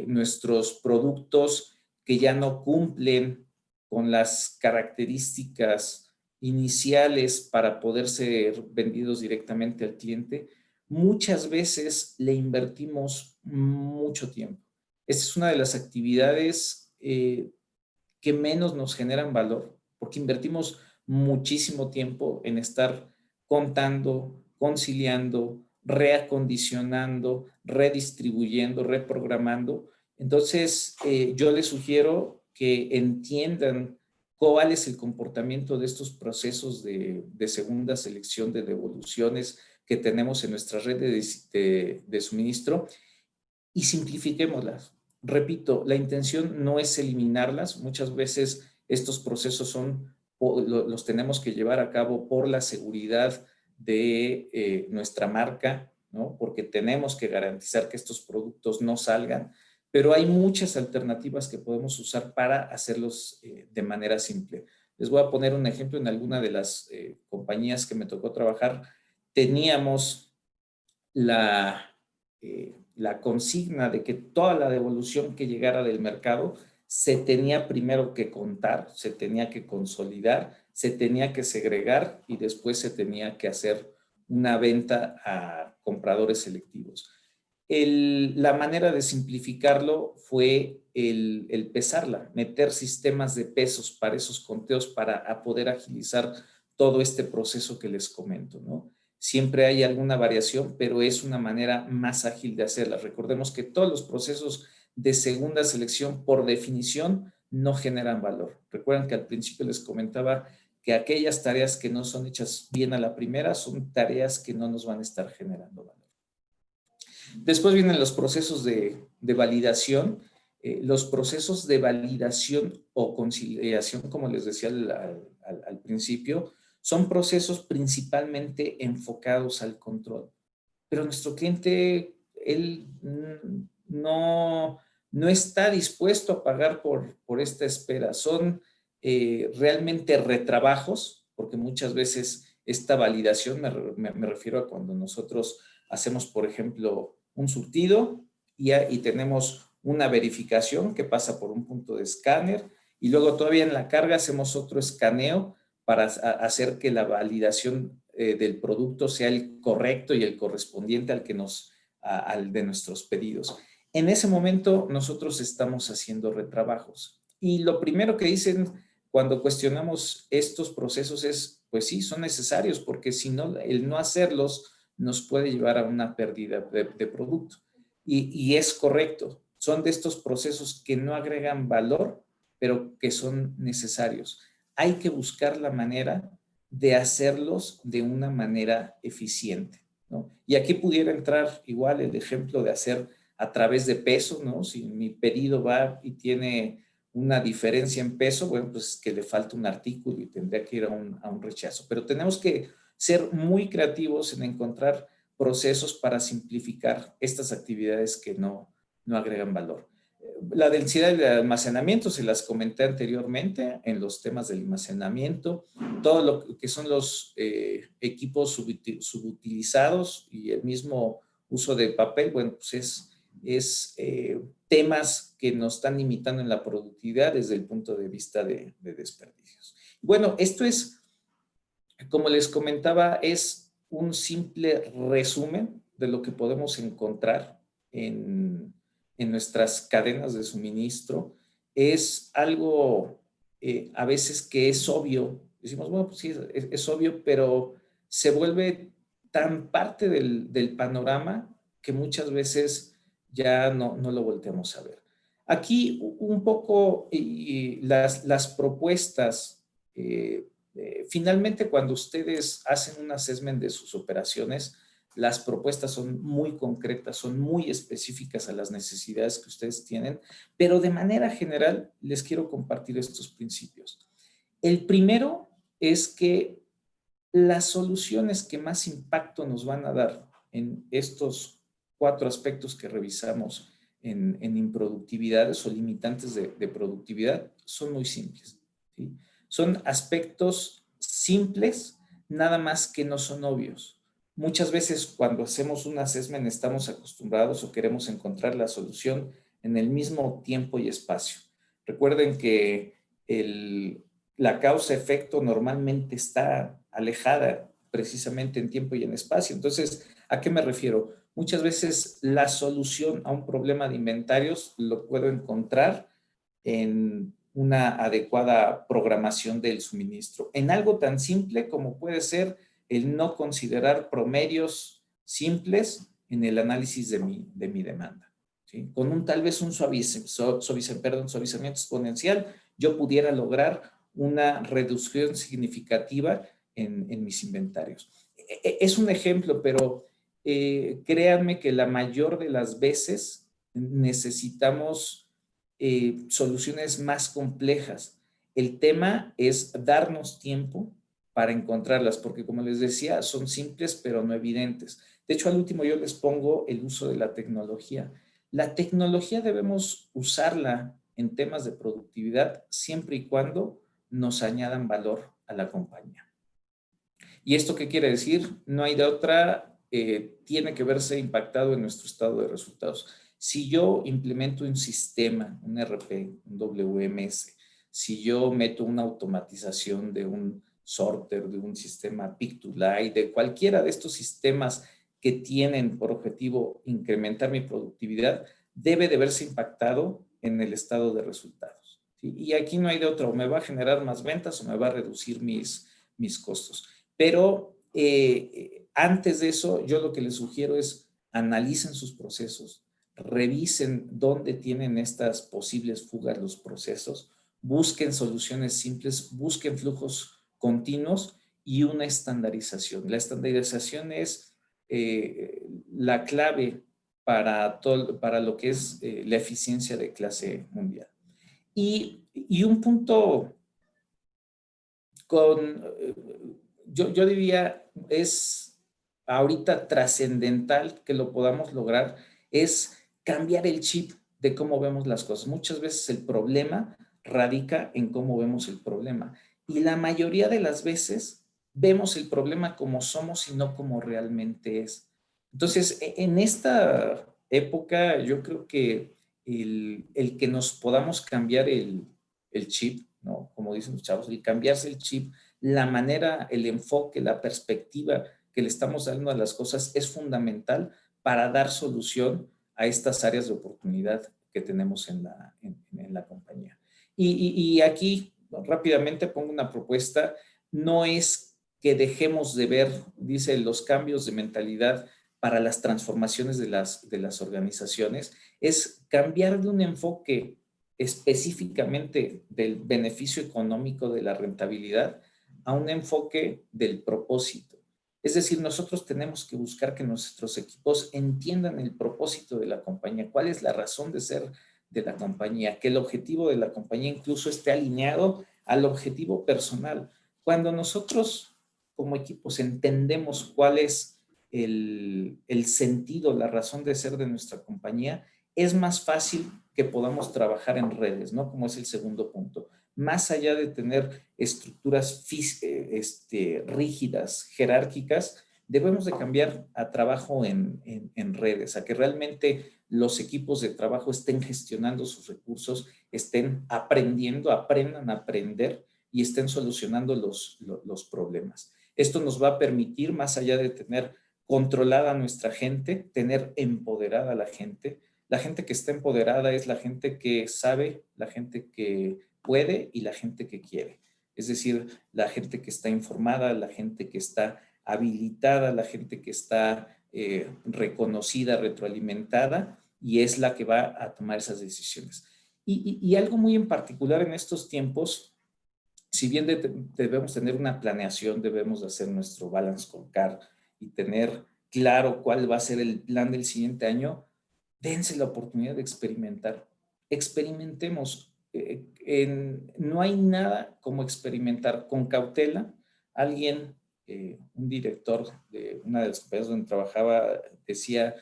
Nuestros productos que ya no cumplen con las características iniciales para poder ser vendidos directamente al cliente, muchas veces le invertimos mucho tiempo. Esta es una de las actividades que menos nos generan valor, porque invertimos muchísimo tiempo en estar contando, conciliando, reacondicionando, redistribuyendo, reprogramando. Entonces, yo les sugiero que entiendan cuál es el comportamiento de estos procesos de segunda selección de devoluciones que tenemos en nuestra red de suministro y simplifiquémoslas. Repito, la intención no es eliminarlas. Muchas veces estos procesos los tenemos que llevar a cabo por la seguridad de nuestra marca, ¿no? Porque tenemos que garantizar que estos productos no salgan, pero hay muchas alternativas que podemos usar para hacerlos de manera simple. Les voy a poner un ejemplo. En alguna de las compañías que me tocó trabajar, teníamos la consigna de que toda la devolución que llegara del mercado se tenía primero que contar, se tenía que consolidar, se tenía que segregar y después se tenía que hacer una venta a compradores selectivos. La manera de simplificarlo fue el pesarla, meter sistemas de pesos para esos conteos para poder agilizar todo este proceso que les comento, ¿no? Siempre hay alguna variación, pero es una manera más ágil de hacerla. Recordemos que todos los procesos de segunda selección, por definición, no generan valor. Recuerden que al principio les comentaba que aquellas tareas que no son hechas bien a la primera son tareas que no nos van a estar generando valor. Después vienen los procesos de validación. Los procesos de validación o conciliación, como les decía al principio, son procesos principalmente enfocados al control. Pero nuestro cliente, él no está dispuesto a pagar por esta espera. Son realmente retrabajos, porque muchas veces esta validación, me refiero a cuando nosotros hacemos, por ejemplo, un surtido y tenemos una verificación que pasa por un punto de escáner y luego todavía en la carga hacemos otro escaneo para hacer que la validación del producto sea el correcto y el correspondiente al de nuestros pedidos. En ese momento nosotros estamos haciendo retrabajos. Y lo primero que dicen cuando cuestionamos estos procesos es, pues sí, son necesarios, porque si no, el no hacerlos nos puede llevar a una pérdida de producto. Y es correcto, son de estos procesos que no agregan valor, pero que son necesarios. Hay que buscar la manera de hacerlos de una manera eficiente, ¿no? Y aquí pudiera entrar igual el ejemplo de hacer a través de peso, ¿no? Si mi pedido va y tiene una diferencia en peso, bueno, pues que le falta un artículo y tendría que ir a un rechazo. Pero tenemos que ser muy creativos en encontrar procesos para simplificar estas actividades que no agregan valor. La densidad de almacenamiento, se las comenté anteriormente en los temas del almacenamiento, todo lo que son los equipos subutilizados y el mismo uso de papel, bueno, pues es temas que nos están limitando en la productividad desde el punto de vista de desperdicios. Bueno, esto es, como les comentaba, es un simple resumen de lo que podemos encontrar en nuestras cadenas de suministro. Es algo a veces que es obvio. Decimos, bueno, pues sí, es obvio, pero se vuelve tan parte del panorama que muchas veces ya no lo volteamos a ver. Aquí un poco las propuestas, finalmente cuando ustedes hacen un assessment de sus operaciones, las propuestas son muy concretas, son muy específicas a las necesidades que ustedes tienen, pero de manera general les quiero compartir estos principios. El primero es que las soluciones que más impacto nos van a dar en estos 4 aspectos que revisamos en improductividades o limitantes de productividad son muy simples, ¿sí? Son aspectos simples, nada más que no son obvios. Muchas veces cuando hacemos un assessment estamos acostumbrados o queremos encontrar la solución en el mismo tiempo y espacio. Recuerden que la causa-efecto normalmente está alejada precisamente en tiempo y en espacio. Entonces, ¿a qué me refiero? Muchas veces la solución a un problema de inventarios lo puedo encontrar en una adecuada programación del suministro, en algo tan simple como puede ser el no considerar promedios simples en el análisis de mi demanda. ¿Sí? Con tal vez un suavizamiento exponencial, yo pudiera lograr una reducción significativa en mis inventarios. Es un ejemplo, pero créanme que la mayor de las veces necesitamos soluciones más complejas. El tema es darnos tiempo para encontrarlas, porque como les decía, son simples pero no evidentes. De hecho, al último yo les pongo el uso de la tecnología. La tecnología debemos usarla en temas de productividad siempre y cuando nos añadan valor a la compañía. ¿Y esto qué quiere decir? No hay de otra, tiene que verse impactado en nuestro estado de resultados. Si yo implemento un sistema, un RP, un WMS, si yo meto una automatización de un sorter, de un sistema Pick-to-Light, de cualquiera de estos sistemas que tienen por objetivo incrementar mi productividad, debe de verse impactado en el estado de resultados. ¿Sí? Y aquí no hay de otra, o me va a generar más ventas o me va a reducir mis costos. Pero antes de eso, yo lo que les sugiero es analicen sus procesos, revisen dónde tienen estas posibles fugas los procesos, busquen soluciones simples, busquen flujos continuos y una estandarización. La estandarización es la clave para lo que es la eficiencia de clase mundial. Y un punto yo diría es ahorita trascendental que lo podamos lograr, es cambiar el chip de cómo vemos las cosas. Muchas veces el problema radica en cómo vemos el problema. Y la mayoría de las veces vemos el problema como somos y no como realmente es. Entonces, en esta época, yo creo que el que nos podamos cambiar el chip, ¿no? Como dicen los chavos, el cambiarse el chip, la manera, el enfoque, la perspectiva que le estamos dando a las cosas es fundamental para dar solución a estas áreas de oportunidad que tenemos en la compañía. Y aquí rápidamente pongo una propuesta, no es que dejemos de ver, dice, los cambios de mentalidad para las transformaciones de las organizaciones, es cambiar de un enfoque específicamente del beneficio económico de la rentabilidad a un enfoque del propósito. Es decir, nosotros tenemos que buscar que nuestros equipos entiendan el propósito de la compañía, cuál es la razón de ser de la compañía, que el objetivo de la compañía incluso esté alineado al objetivo personal. Cuando nosotros como equipos entendemos cuál es el sentido, la razón de ser de nuestra compañía, es más fácil que podamos trabajar en redes, ¿no? Como es el segundo punto. Más allá de tener estructuras rígidas, jerárquicas, debemos de cambiar a trabajo en redes, a que realmente los equipos de trabajo estén gestionando sus recursos, estén aprendiendo, aprendan a aprender y estén solucionando los problemas. Esto nos va a permitir, más allá de tener controlada a nuestra gente, tener empoderada a la gente. La gente que está empoderada es la gente que sabe, la gente que puede y la gente que quiere. Es decir, la gente que está informada, la gente que está habilitada, la gente que está reconocida, retroalimentada y es la que va a tomar esas decisiones. Y algo muy en particular en estos tiempos, si bien debemos tener una planeación, debemos de hacer nuestro balance scorecard y tener claro cuál va a ser el plan del siguiente año, dense la oportunidad de experimentar. Experimentemos. No hay nada como experimentar con cautela. Alguien, un director de una de las compañías donde trabajaba, decía,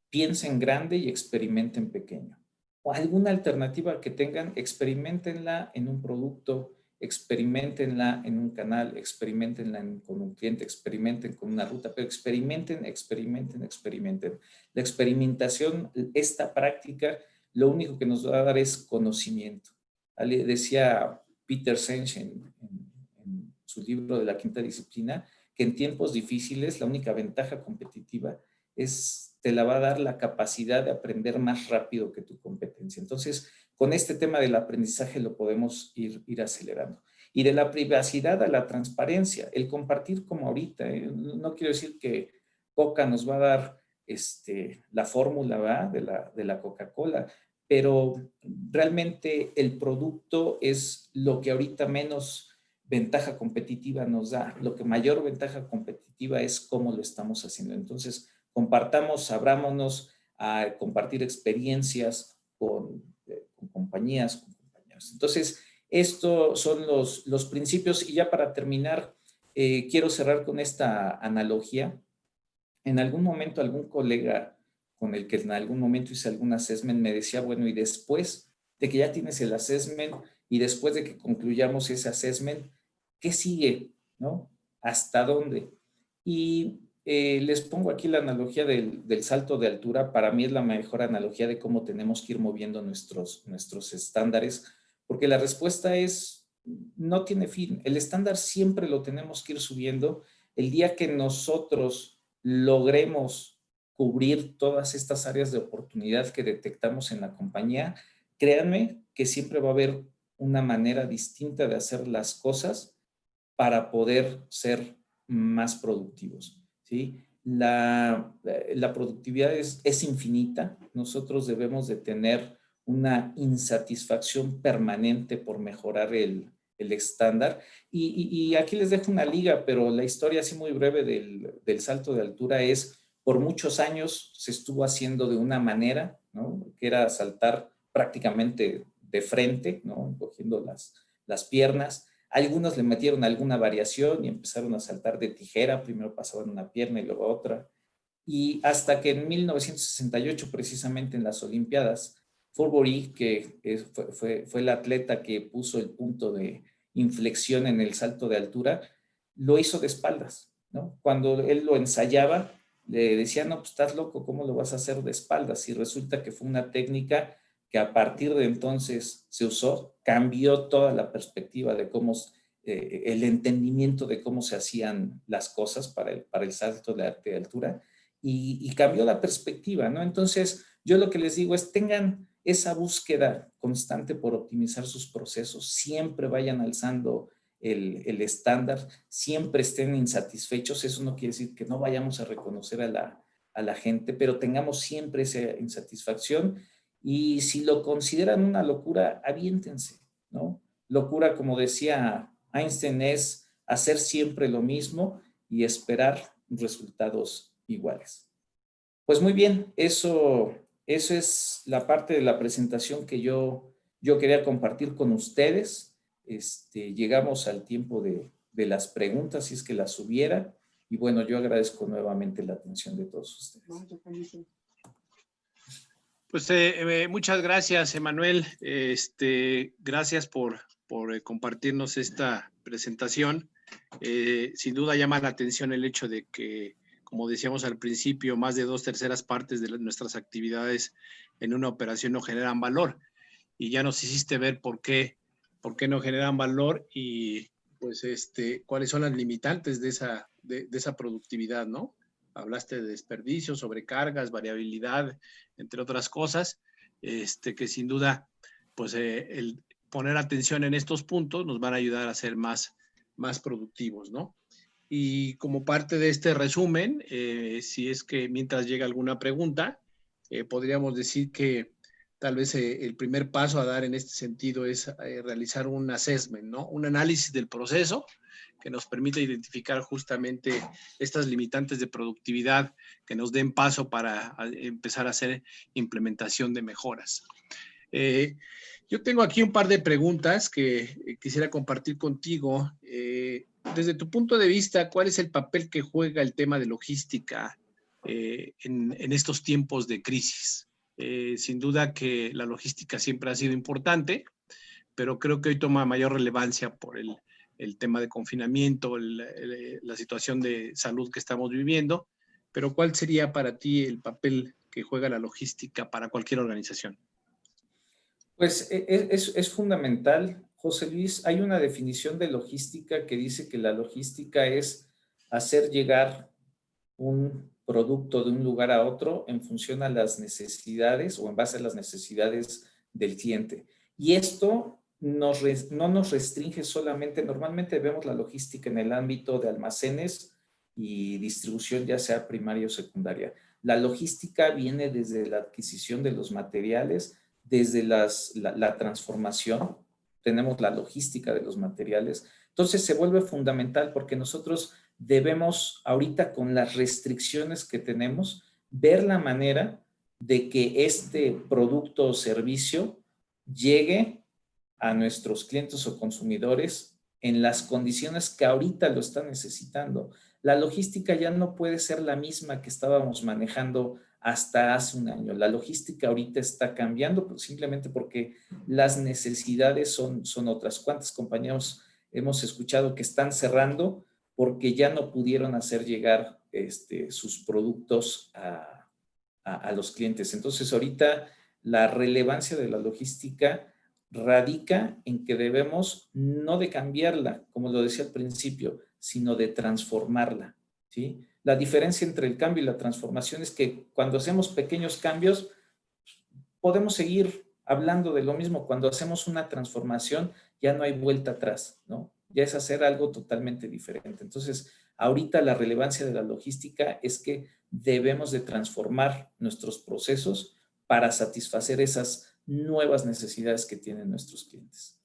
piensa en grande y experimenta en pequeño. O alguna alternativa que tengan, experimentenla en un producto, experimentenla en un canal, experimentenla con un cliente, experimenten con una ruta, pero experimenten. La experimentación, esta práctica, lo único que nos va a dar es conocimiento. Decía Peter Senge en su libro de la quinta disciplina, que en tiempos difíciles la única ventaja competitiva te la va a dar la capacidad de aprender más rápido que tu competencia. Entonces, con este tema del aprendizaje lo podemos ir acelerando. Y de la privacidad a la transparencia, el compartir como ahorita. No quiero decir que Coca nos va a dar la fórmula de la Coca-Cola, pero realmente el producto es lo que ahorita menos ventaja competitiva nos da. Lo que mayor ventaja competitiva es cómo lo estamos haciendo. Entonces, compartamos, abrámonos a compartir experiencias con compañías, con compañeros. Entonces, estos son los principios. Y ya para terminar, quiero cerrar con esta analogía. En algún momento, algún colega con el que en algún momento hice algún assessment me decía, bueno, y después de que ya tienes el assessment y después de que concluyamos ese assessment, ¿qué sigue? ¿No? ¿Hasta dónde? Y les pongo aquí la analogía del salto de altura. Para mí es la mejor analogía de cómo tenemos que ir moviendo nuestros estándares, porque la respuesta es, no tiene fin. El estándar siempre lo tenemos que ir subiendo. El día que nosotros logremos cubrir todas estas áreas de oportunidad que detectamos en la compañía, créanme que siempre va a haber una manera distinta de hacer las cosas para poder ser más productivos, ¿sí? La productividad es infinita. Nosotros debemos de tener una insatisfacción permanente por mejorar el estándar. Y aquí les dejo una liga, pero la historia así muy breve del salto de altura es, por muchos años se estuvo haciendo de una manera, ¿no? Que era saltar prácticamente de frente, ¿no? Cogiendo las piernas. Algunos le metieron alguna variación y empezaron a saltar de tijera. Primero pasaban una pierna y luego otra. Y hasta que en 1968, precisamente en las Olimpiadas, Forbury, que fue el atleta que puso el punto de inflexión en el salto de altura, lo hizo de espaldas, ¿no? Cuando él lo ensayaba, le decía, no, pues estás loco, ¿cómo lo vas a hacer de espaldas? Y resulta que fue una técnica que a partir de entonces se usó, cambió toda la perspectiva de cómo, el entendimiento de cómo se hacían las cosas para el salto de altura, y cambió la perspectiva, ¿no? Entonces, yo lo que les digo es, tengan esa búsqueda constante por optimizar sus procesos, siempre vayan alzando el estándar, siempre estén insatisfechos. Eso no quiere decir que no vayamos a reconocer a la gente, pero tengamos siempre esa insatisfacción. Y si lo consideran una locura, aviéntense, ¿no? Locura, como decía Einstein, es hacer siempre lo mismo y esperar resultados iguales. Pues muy bien, eso es la parte de la presentación que yo quería compartir con ustedes. Llegamos al tiempo de las preguntas, si es que las hubiera. Y bueno, yo agradezco nuevamente la atención de todos ustedes. Pues muchas gracias, Emanuel. Gracias por compartirnos esta presentación. Sin duda llama la atención el hecho de que, como decíamos al principio, más de 2/3 partes de nuestras actividades en una operación no generan valor. Y ya nos hiciste ver por qué no generan valor y pues cuáles son las limitantes de esa productividad, ¿no? Hablaste de desperdicio, sobrecargas, variabilidad, entre otras cosas, que sin duda, pues el poner atención en estos puntos nos van a ayudar a ser más productivos, ¿no? Y como parte de este resumen, si es que mientras llega alguna pregunta, podríamos decir que tal vez el primer paso a dar en este sentido es realizar un assessment, ¿no? Un análisis del proceso que nos permita identificar justamente estas limitantes de productividad que nos den paso para empezar a hacer implementación de mejoras. Yo tengo aquí un par de preguntas que quisiera compartir contigo. Desde tu punto de vista, ¿cuál es el papel que juega el tema de logística en estos tiempos de crisis? Sin duda que la logística siempre ha sido importante, pero creo que hoy toma mayor relevancia por el tema de confinamiento, la situación de salud que estamos viviendo. Pero ¿cuál sería para ti el papel que juega la logística para cualquier organización? Pues es fundamental, José Luis. Hay una definición de logística que dice que la logística es hacer llegar un producto de un lugar a otro en función a las necesidades o en base a las necesidades del cliente. Y esto no nos restringe solamente, normalmente vemos la logística en el ámbito de almacenes y distribución, ya sea primaria o secundaria. La logística viene desde la adquisición de los materiales, desde la transformación, tenemos la logística de los materiales. Entonces se vuelve fundamental porque nosotros debemos, ahorita con las restricciones que tenemos, ver la manera de que este producto o servicio llegue a nuestros clientes o consumidores en las condiciones que ahorita lo están necesitando. La logística ya no puede ser la misma que estábamos manejando hasta hace un año. La logística ahorita está cambiando, pero simplemente porque las necesidades son otras. ¿Cuántos compañeros hemos escuchado que están cerrando porque ya no pudieron hacer llegar sus productos a los clientes? Entonces, ahorita la relevancia de la logística radica en que debemos no de cambiarla, como lo decía al principio, sino de transformarla, ¿sí? La diferencia entre el cambio y la transformación es que cuando hacemos pequeños cambios, podemos seguir hablando de lo mismo. Cuando hacemos una transformación, ya no hay vuelta atrás, ¿no? Ya es hacer algo totalmente diferente. Entonces, ahorita la relevancia de la logística es que debemos de transformar nuestros procesos para satisfacer esas nuevas necesidades que tienen nuestros clientes.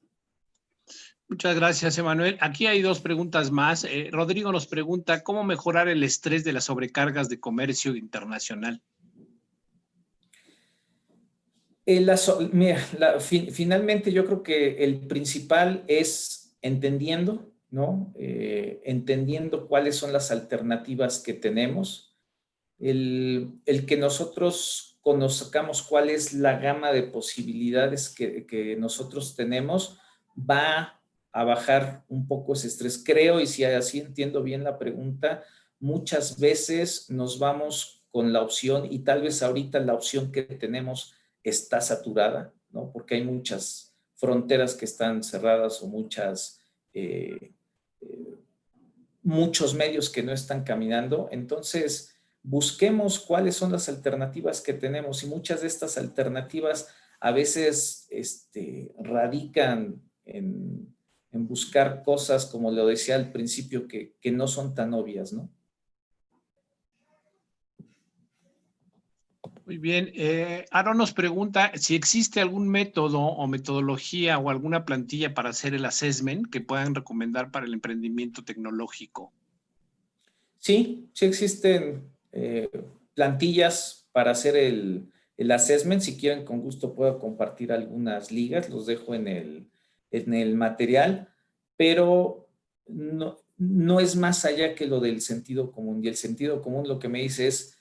Muchas gracias, Emanuel. Aquí hay dos preguntas más. Rodrigo nos pregunta, ¿cómo mejorar el estrés de las sobrecargas de comercio internacional? Finalmente yo creo que el principal es entendiendo, ¿no? Entendiendo cuáles son las alternativas que tenemos, el que nosotros conozcamos cuál es la gama de posibilidades que nosotros tenemos, va a bajar un poco ese estrés. Creo, y si así entiendo bien la pregunta, muchas veces nos vamos con la opción, y tal vez ahorita la opción que tenemos está saturada, ¿no? Porque hay muchas fronteras que están cerradas o muchos medios que no están caminando. Entonces, busquemos cuáles son las alternativas que tenemos, y muchas de estas alternativas a veces radican en buscar cosas, como lo decía al principio, que no son tan obvias, ¿no? Muy bien. Aaron nos pregunta si existe algún método o metodología o alguna plantilla para hacer el assessment que puedan recomendar para el emprendimiento tecnológico. Sí, sí existen plantillas para hacer el assessment. Si quieren, con gusto puedo compartir algunas ligas, los dejo en el material, pero no es más allá que lo del sentido común. Y el sentido común lo que me dice es,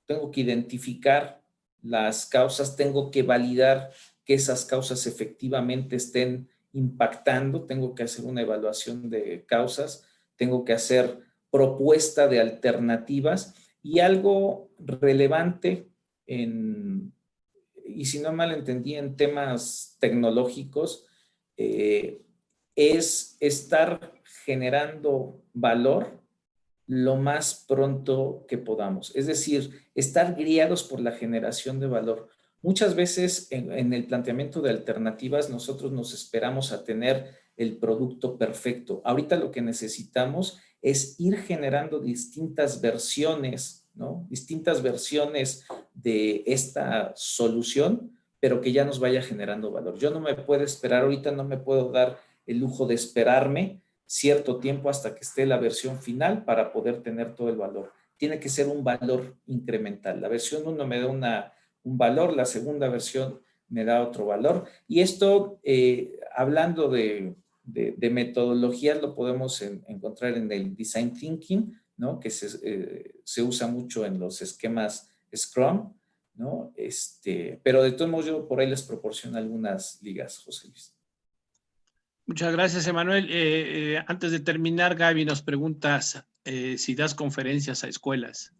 tengo que identificar las causas, tengo que validar que esas causas efectivamente estén impactando, tengo que hacer una evaluación de causas, tengo que hacer propuesta de alternativas, y algo relevante y si no mal entendí, en temas tecnológicos, es estar generando valor lo más pronto que podamos. Es decir, estar guiados por la generación de valor. Muchas veces en el planteamiento de alternativas nosotros nos esperamos a tener el producto perfecto. Ahorita lo que necesitamos es ir generando distintas versiones, ¿no? Distintas versiones de esta solución, pero que ya nos vaya generando valor. Yo no me puedo esperar, ahorita no me puedo dar el lujo de esperarme cierto tiempo hasta que esté la versión final para poder tener todo el valor. Tiene que ser un valor incremental. La versión 1 me da un valor, la segunda versión me da otro valor. Y esto, hablando de metodologías, lo podemos encontrar en el Design Thinking, ¿no? Que se usa mucho en los esquemas Scrum. ¿no? Pero de todos modos yo por ahí les proporciono algunas ligas, José Luis. Muchas gracias, Emanuel. Antes de terminar, Gaby nos preguntas si das conferencias a escuelas.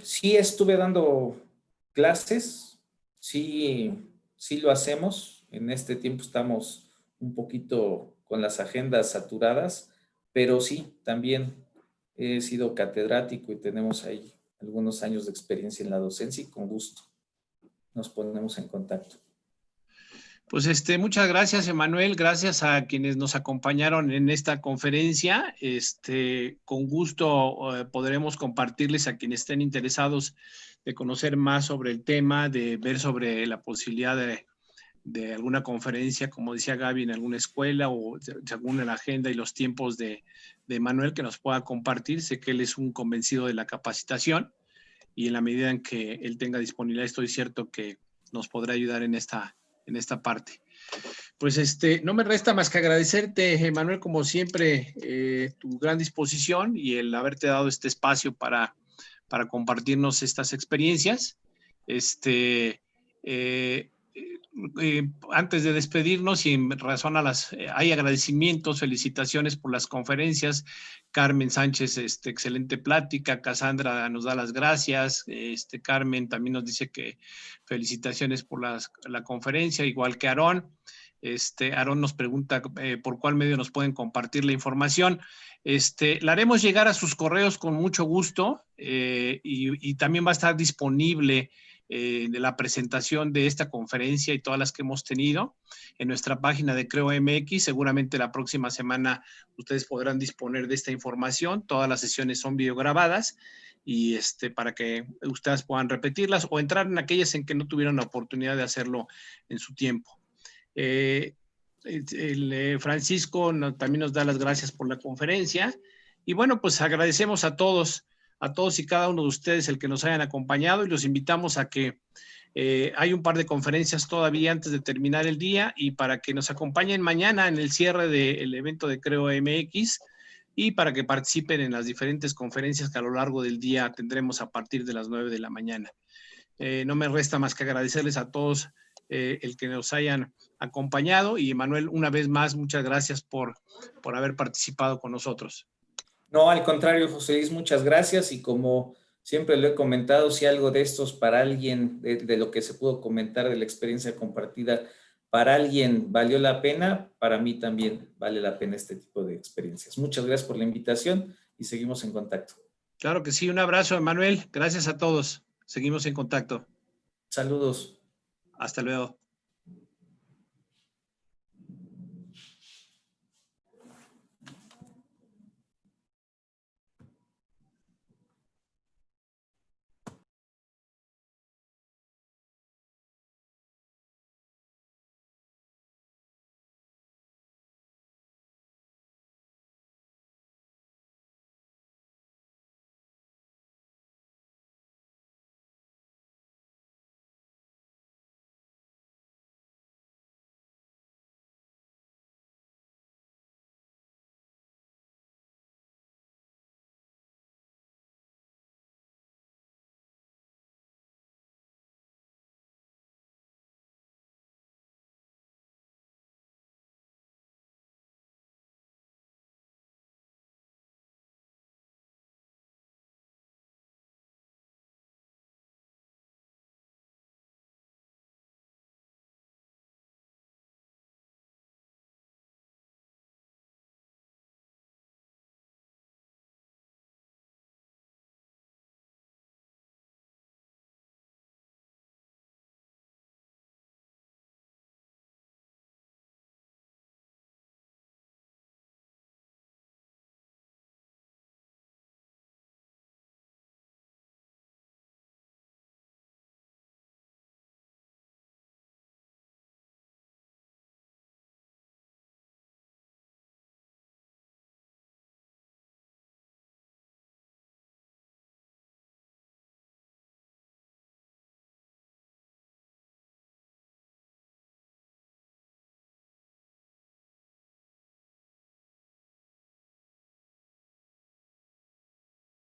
Sí estuve dando clases, sí lo hacemos. En este tiempo estamos un poquito con las agendas saturadas, pero sí, también he sido catedrático y tenemos ahí algunos años de experiencia en la docencia y con gusto nos ponemos en contacto. Pues muchas gracias, Emanuel. Gracias a quienes nos acompañaron en esta conferencia. Con gusto podremos compartirles a quienes estén interesados de conocer más sobre el tema, de ver sobre la posibilidad de alguna conferencia, como decía Gaby, en alguna escuela o según la agenda y los tiempos de Emanuel que nos pueda compartir. Sé que él es un convencido de la capacitación y en la medida en que él tenga disponibilidad, estoy cierto que nos podrá ayudar en esta parte. Pues no me resta más que agradecerte, Emanuel, como siempre, tu gran disposición y el haberte dado este espacio para compartirnos estas experiencias. Antes de despedirnos y en razón a hay agradecimientos, felicitaciones por las conferencias. Carmen Sánchez, excelente plática. Cassandra nos da las gracias. Carmen también nos dice que felicitaciones por la conferencia, igual que Aarón. Aarón nos pregunta por cuál medio nos pueden compartir la información. La haremos llegar a sus correos con mucho gusto y también va a estar disponible de la presentación de esta conferencia y todas las que hemos tenido en nuestra página de Creo MX. Seguramente la próxima semana ustedes podrán disponer de esta información. Todas las sesiones son videograbadas y para que ustedes puedan repetirlas o entrar en aquellas en que no tuvieron la oportunidad de hacerlo en su tiempo. Francisco también nos da las gracias por la conferencia y bueno, pues agradecemos a todos y cada uno de ustedes el que nos hayan acompañado y los invitamos a que hay un par de conferencias todavía antes de terminar el día y para que nos acompañen mañana en el cierre del evento de Creo MX y para que participen en las diferentes conferencias que a lo largo del día tendremos a partir de las 9 de la mañana. No me resta más que agradecerles a todos el que nos hayan acompañado y Emanuel, una vez más, muchas gracias por haber participado con nosotros. No, al contrario, José Luis, muchas gracias y como siempre lo he comentado, si algo de estos para alguien, de lo que se pudo comentar de la experiencia compartida, para alguien valió la pena, para mí también vale la pena este tipo de experiencias. Muchas gracias por la invitación y seguimos en contacto. Claro que sí, un abrazo, Emanuel. Gracias a todos. Seguimos en contacto. Saludos. Hasta luego.